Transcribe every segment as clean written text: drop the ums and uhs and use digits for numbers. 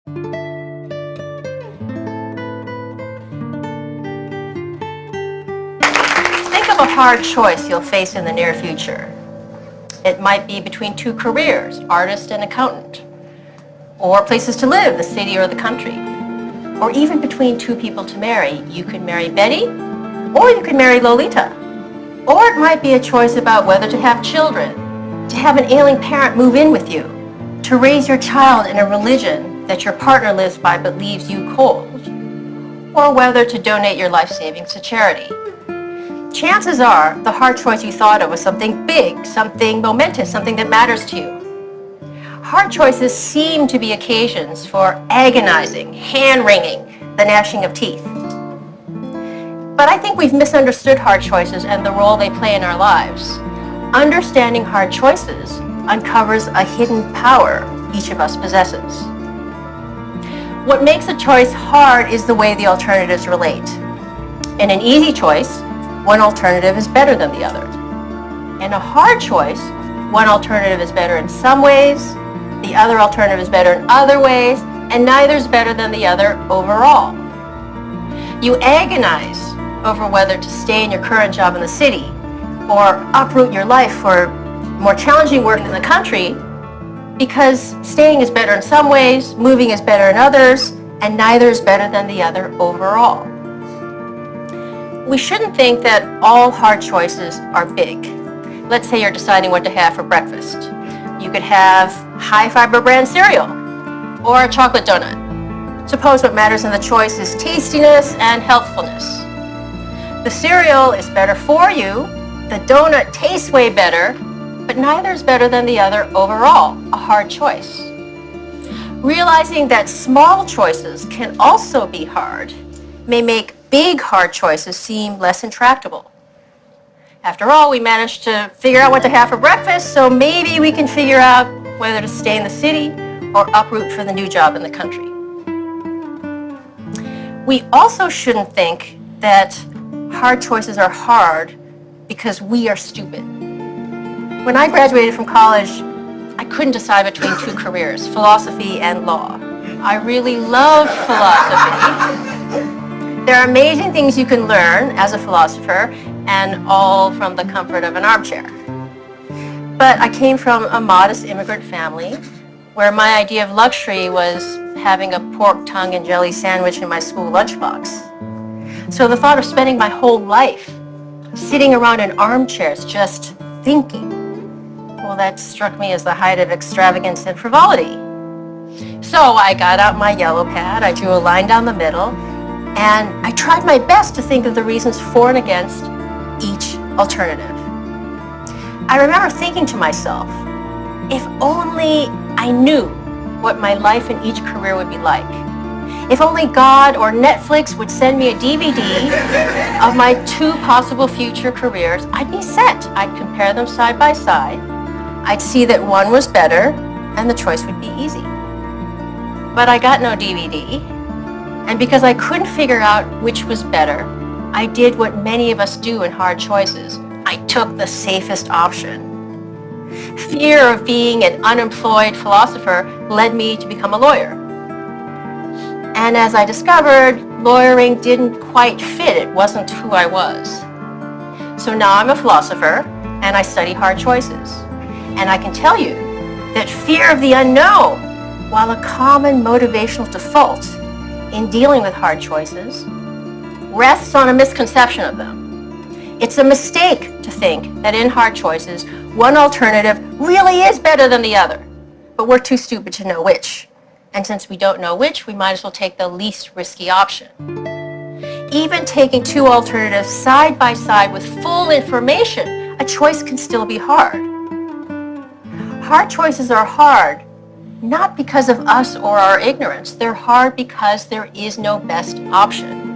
Think of a hard choice you'll face in the near future. It might be between two careers, artist and accountant, or places to live, the city or the country, or even between two people to marry. You could marry Betty, or you could marry Lolita. Or it might be a choice about whether to have children, to have an ailing parent move in with you, to raise your child in a religion that your partner lives by but leaves you cold, or whether to donate your life savings to charity. Chances are the hard choice you thought of was something big, something momentous, something that matters to you. Hard choices seem to be occasions for agonizing, hand-wringing, the gnashing of teeth. But I think we've misunderstood hard choices and the role they play in our lives. Understanding hard choices uncovers a hidden power each of us possesses. What makes a choice hard is the way the alternatives relate. In an easy choice, one alternative is better than the other. In a hard choice, one alternative is better in some ways, the other alternative is better in other ways, and neither is better than the other overall. You agonize over whether to stay in your current job in the city or uproot your life for more challenging work in the country because staying is better in some ways, moving is better in others, and neither is better than the other overall. We shouldn't think that all hard choices are big. Let's say you're deciding what to have for breakfast. You could have high-fiber bran cereal or a chocolate donut. Suppose what matters in the choice is tastiness and healthfulness. The cereal is better for you, the donut tastes way better, but neither is better than the other overall, a hard choice. Realizing that small choices can also be hard may make big hard choices seem less intractable. After all, we managed to figure out what to have for breakfast, so maybe we can figure out whether to stay in the city or uproot for the new job in the country. We also shouldn't think that hard choices are hard because we are stupid. When I graduated from college, I couldn't decide between two careers, philosophy and law. I really loved philosophy. There are amazing things you can learn as a philosopher, and all from the comfort of an armchair. But I came from a modest immigrant family where my idea of luxury was having a pork tongue and jelly sandwich in my school lunchbox. So the thought of spending my whole life sitting around in armchairs just thinking, well, that struck me as the height of extravagance and frivolity. So I got out my yellow pad, I drew a line down the middle, and I tried my best to think of the reasons for and against each alternative. I remember thinking to myself, if only I knew what my life in each career would be like. If only God or Netflix would send me a DVD of my two possible future careers, I'd be set. I'd compare them side by side. I'd see that one was better and the choice would be easy. But I got no DVD. And because I couldn't figure out which was better, I did what many of us do in hard choices. I took the safest option. Fear of being an unemployed philosopher led me to become a lawyer. And as I discovered, lawyering didn't quite fit. It wasn't who I was. So now I'm a philosopher and I study hard choices. And I can tell you that fear of the unknown, while a common motivational default in dealing with hard choices, rests on a misconception of them. It's a mistake to think that in hard choices, one alternative really is better than the other, but we're too stupid to know which. And since we don't know which, we might as well take the least risky option. Even taking two alternatives side by side with full information, a choice can still be hard. Hard choices are hard, not because of us or our ignorance. They're hard because there is no best option.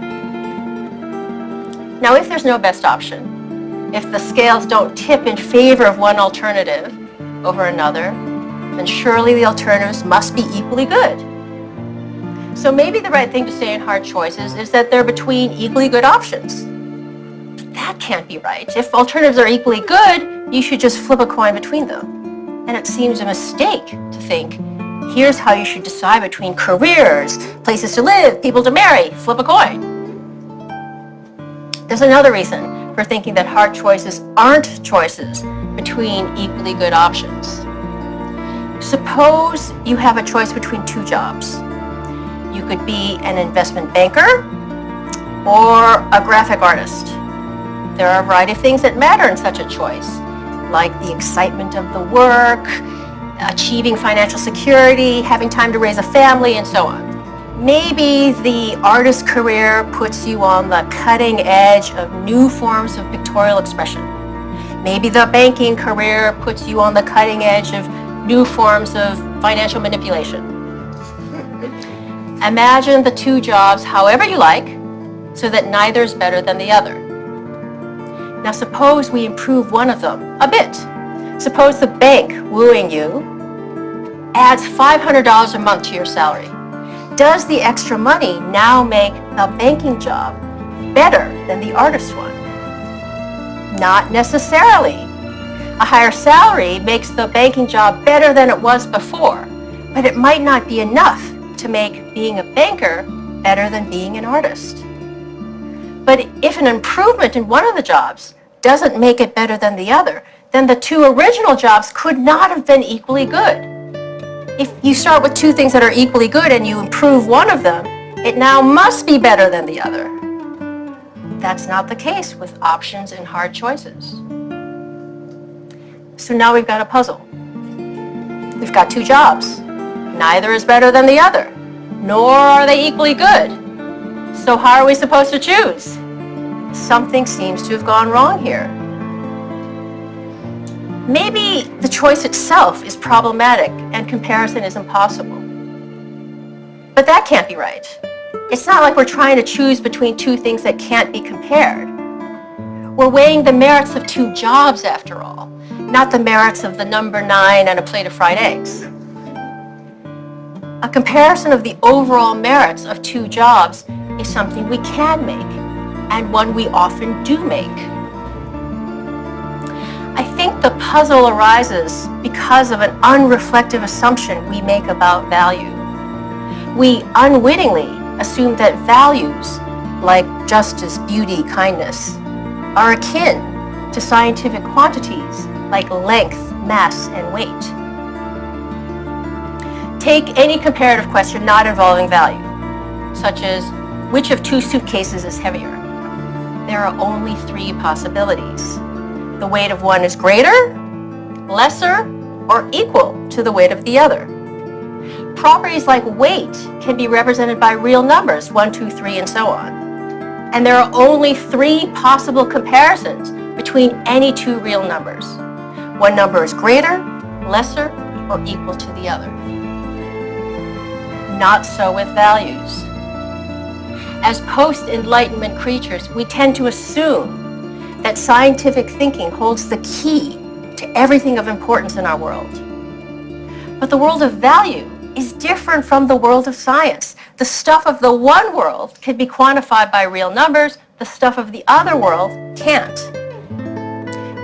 Now, if there's no best option, if the scales don't tip in favor of one alternative over another, then surely the alternatives must be equally good. So maybe the right thing to say in hard choices is that they're between equally good options. But that can't be right. If alternatives are equally good, you should just flip a coin between them. And it seems a mistake to think Here's how you should decide between careers, places to live, people to marry. Flip a coin. There's another reason for thinking that hard choices aren't choices between equally good options. Suppose you have a choice between two jobs. You could be an investment banker or a graphic artist. There are a variety of things that matter in such a choice, like the excitement of the work, achieving financial security, having time to raise a family, and so on. Maybe the artist career puts you on the cutting edge of new forms of pictorial expression. Maybe the banking career puts you on the cutting edge of new forms of financial manipulation. Imagine the two jobs however you like, so that neither is better than the other. Now suppose we improve one of them a bit. Suppose the bank wooing you adds $500 a month to your salary. Does the extra money now make the banking job better than the artist one? Not necessarily. A higher salary makes the banking job better than it was before, but it might not be enough to make being a banker better than being an artist. But if an improvement in one of the jobs doesn't make it better than the other, then the two original jobs could not have been equally good. If you start with two things that are equally good and you improve one of them, it now must be better than the other. That's not the case with options and hard choices. So now we've got a puzzle. We've got two jobs. Neither is better than the other, nor are they equally good. So how are we supposed to choose? Something seems to have gone wrong here. Maybe the choice itself is problematic and comparison is impossible. But that can't be right. It's not like we're trying to choose between two things that can't be compared. We're weighing the merits of two jobs after all, not the merits of the number 9 and a plate of fried eggs. A comparison of the overall merits of two jobs is something we can make, and one we often do make. I think the puzzle arises because of an unreflective assumption we make about value. We unwittingly assume that values, like justice, beauty, kindness, are akin to scientific quantities like length, mass, and weight. Take any comparative question not involving value, such as which of two suitcases is heavier? There are only 3 possibilities. The weight of one is greater, lesser, or equal to the weight of the other. Properties like weight can be represented by real numbers, 1, 2, 3, and so on. And there are only 3 possible comparisons between any 2 real numbers. One number is greater, lesser, or equal to the other. Not so with values. As post-Enlightenment creatures, we tend to assume that scientific thinking holds the key to everything of importance in our world. But the world of value is different from the world of science. The stuff of the one world can be quantified by real numbers, the stuff of the other world can't.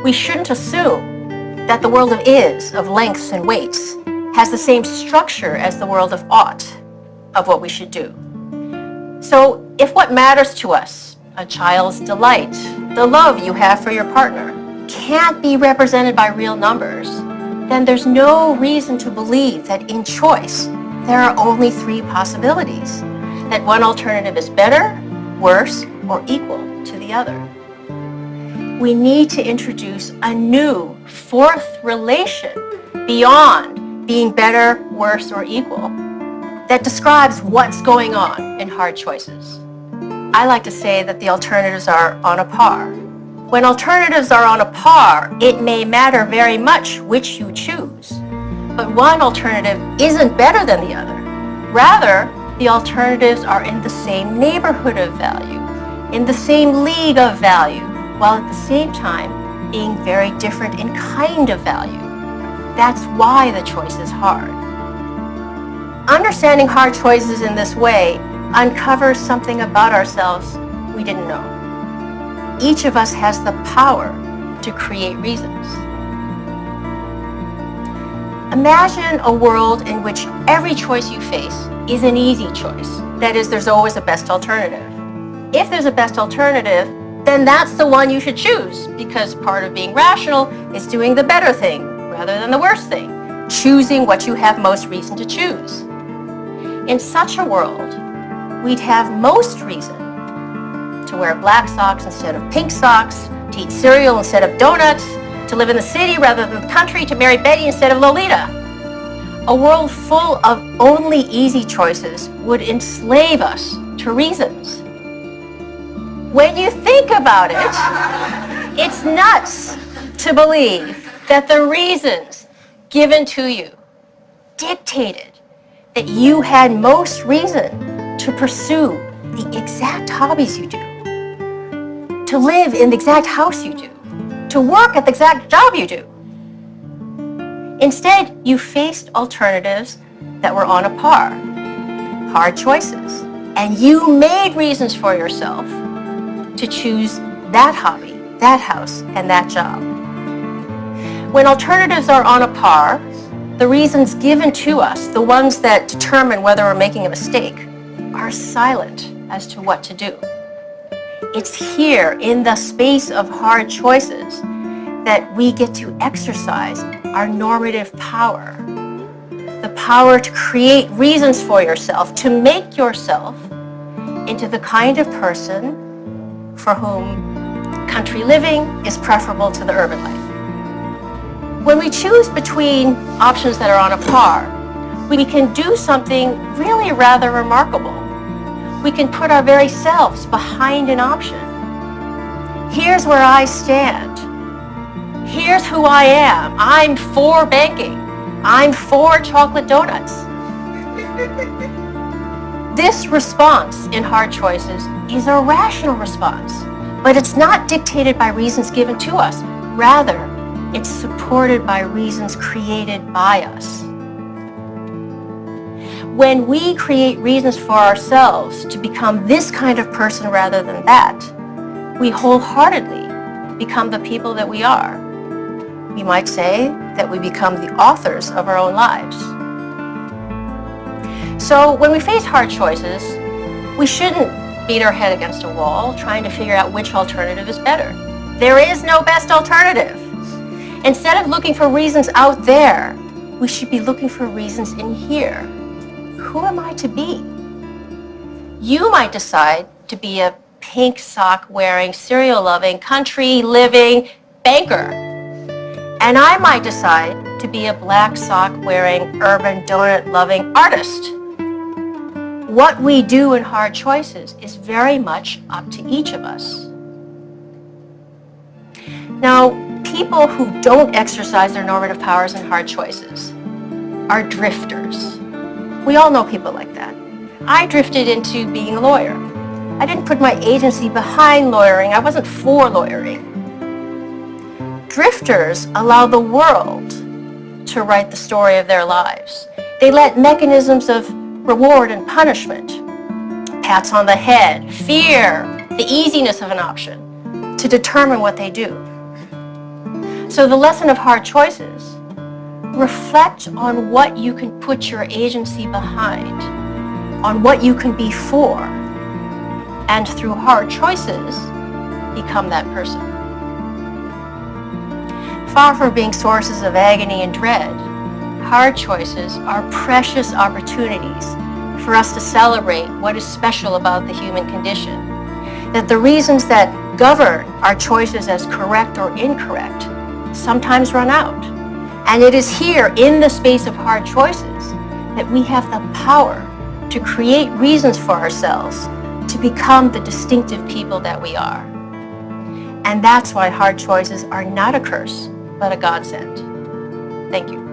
We shouldn't assume that the world of is, of lengths and weights, has the same structure as the world of ought, of what we should do. So if what matters to us, a child's delight, the love you have for your partner, can't be represented by real numbers, then there's no reason to believe that in choice there are only 3 possibilities, that one alternative is better, worse, or equal to the other. We need to introduce a new 4th relation beyond being better, worse, or equal that describes what's going on in hard choices. I like to say that the alternatives are on a par. When alternatives are on a par, it may matter very much which you choose. But one alternative isn't better than the other. Rather, the alternatives are in the same neighborhood of value, in the same league of value, while at the same time being very different in kind of value. That's why the choice is hard. Understanding hard choices in this way uncovers something about ourselves we didn't know. Each of us has the power to create reasons. Imagine a world in which every choice you face is an easy choice. That is, there's always a best alternative. If there's a best alternative, then that's the one you should choose, because part of being rational is doing the better thing rather than the worst thing, choosing what you have most reason to choose. In such a world, we'd have most reason to wear black socks instead of pink socks, to eat cereal instead of donuts, to live in the city rather than the country, to marry Betty instead of Lolita. A world full of only easy choices would enslave us to reasons. When you think about it, it's nuts to believe that the reasons given to you dictated that you had most reason to pursue the exact hobbies you do, to live in the exact house you do, to work at the exact job you do. Instead, you faced alternatives that were on a par, hard choices, and you made reasons for yourself to choose that hobby, that house, and that job. When alternatives are on a par, the reasons given to us, the ones that determine whether we're making a mistake, are silent as to what to do. It's here in the space of hard choices that we get to exercise our normative power. The power to create reasons for yourself, to make yourself into the kind of person for whom country living is preferable to the urban life. When we choose between options that are on a par, we can do something really rather remarkable. We can put our very selves behind an option. Here's where I stand. Here's who I am. I'm for banking. I'm for chocolate donuts. This response in hard choices is a rational response, but it's not dictated by reasons given to us. Rather, it's supported by reasons created by us. When we create reasons for ourselves to become this kind of person rather than that, we wholeheartedly become the people that we are. We might say that we become the authors of our own lives. So when we face hard choices, we shouldn't beat our head against a wall trying to figure out which alternative is better. There is no best alternative. Instead of looking for reasons out there, we should be looking for reasons in here. Who am I to be? You might decide to be a pink sock wearing, cereal loving, country living banker. And I might decide to be a black sock wearing, urban donut loving artist. What we do in hard choices is very much up to each of us. Now, people who don't exercise their normative powers in hard choices are drifters. We all know people like that. I drifted into being a lawyer. I didn't put my agency behind lawyering. I wasn't for lawyering. Drifters allow the world to write the story of their lives. They let mechanisms of reward and punishment, pats on the head, fear, the easiness of an option, to determine what they do. So the lesson of hard choices: reflect on what you can put your agency behind, on what you can be for, and through hard choices, become that person. Far from being sources of agony and dread, hard choices are precious opportunities for us to celebrate what is special about the human condition. That the reasons that govern our choices as correct or incorrect sometimes run out. And it is here in the space of hard choices that we have the power to create reasons for ourselves to become the distinctive people that we are. And that's why hard choices are not a curse, but a godsend. Thank you.